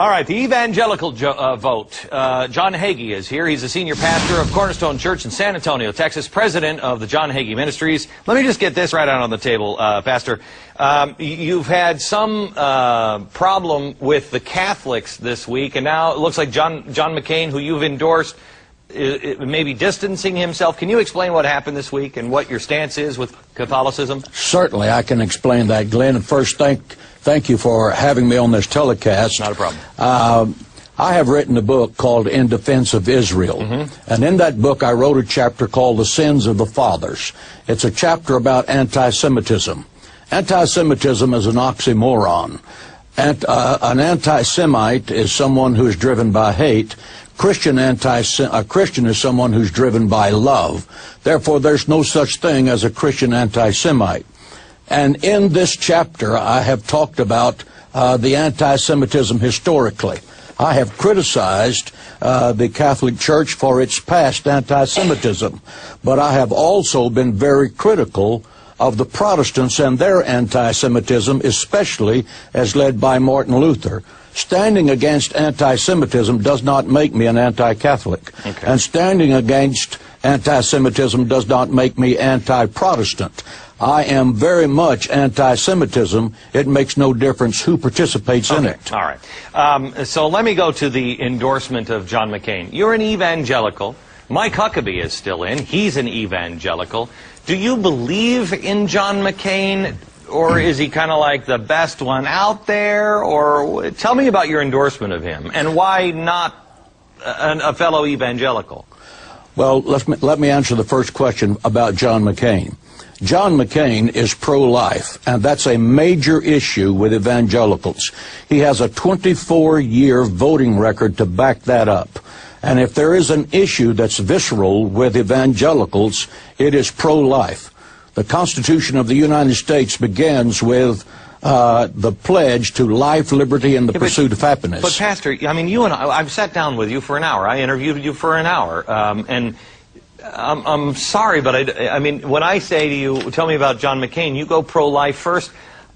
All right, the evangelical vote. John Hagee is here. He's a senior pastor of Cornerstone Church in San Antonio, Texas, president of the John Hagee Ministries. Let me just get this right out on the table, Pastor. You've had some problem with the Catholics this week, and now it looks like John McCain, who you've endorsed, maybe distancing himself. Can you explain what happened this week and what your stance is with Catholicism? Certainly, I can explain that, Glenn. And first, thank you for having me on this telecast. Not a problem. I have written a book called In Defense of Israel. And in that book, I wrote a chapter called The Sins of the Fathers. It's a chapter about anti-Semitism. Anti-Semitism is an oxymoron. An anti-Semite is someone who is driven by hate. A Christian is someone who's driven by love. Therefore, there's no such thing as a Christian anti-Semite. And in this chapter, I have talked about the anti-Semitism historically. I have criticized the Catholic Church for its past anti-Semitism, but I have also been very critical of the Protestants and their anti-Semitism, especially as led by Martin Luther. Standing against anti-Semitism does not make me an anti-Catholic. Okay. And standing against anti-Semitism does not make me anti-Protestant. I am very much anti-Semitism. It makes no difference who participates in it. All right. So let me go to the endorsement of John McCain. You're an evangelical. Mike Huckabee is still in. He's an evangelical. Do you believe in John McCain, or is he kind of like the best one out there? Or tell me about your endorsement of him, and why not a fellow evangelical? Well, let me answer the first question about John McCain. John McCain is pro-life, and that's a major issue with evangelicals. He has a 24-year voting record to back that up. And if there is an issue that's visceral with evangelicals, it is pro-life. The Constitution of the United States begins with the pledge to life, liberty, and the pursuit of happiness. But, Pastor, I mean, you and I've sat down with you for an hour. I interviewed you for an hour, and I'm sorry, but I mean, when I say to you, tell me about John McCain, you go pro-life first.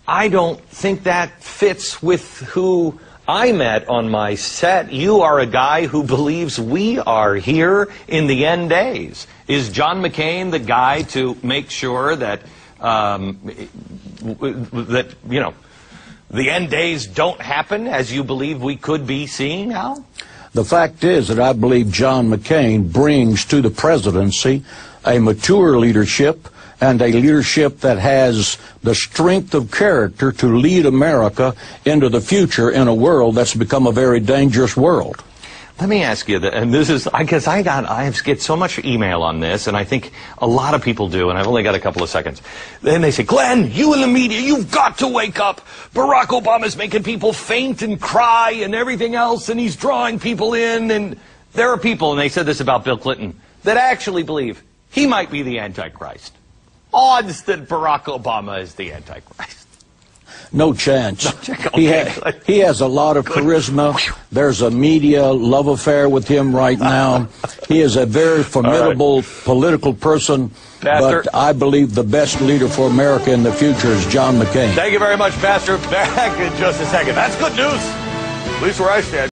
I don't think that fits with who I met on my set. You are a guy who believes we are here in the end days. Is John McCain the guy to make sure that, the end days don't happen as you believe we could be seeing now? The fact is that I believe John McCain brings to the presidency a mature leadership and a leadership that has the strength of character to lead America into the future in a world that's become a very dangerous world. Let me ask you, and this is, I guess I get so much email on this, and I think a lot of people do, and I've only got a couple of seconds. Then they say, Glenn, you in the media, you've got to wake up. Barack Obama's making people faint and cry and everything else, and he's drawing people in, and there are people, and they said this about Bill Clinton, that actually believe he might be the Antichrist. Odds that Barack Obama is the Antichrist. No chance. Okay. He has a lot of charisma. There's a media love affair with him right now. He is a very formidable political person. Pastor, but I believe the best leader for America in the future is John McCain. Thank you very much, Pastor. Back in just a second. That's good news, at least where I stand.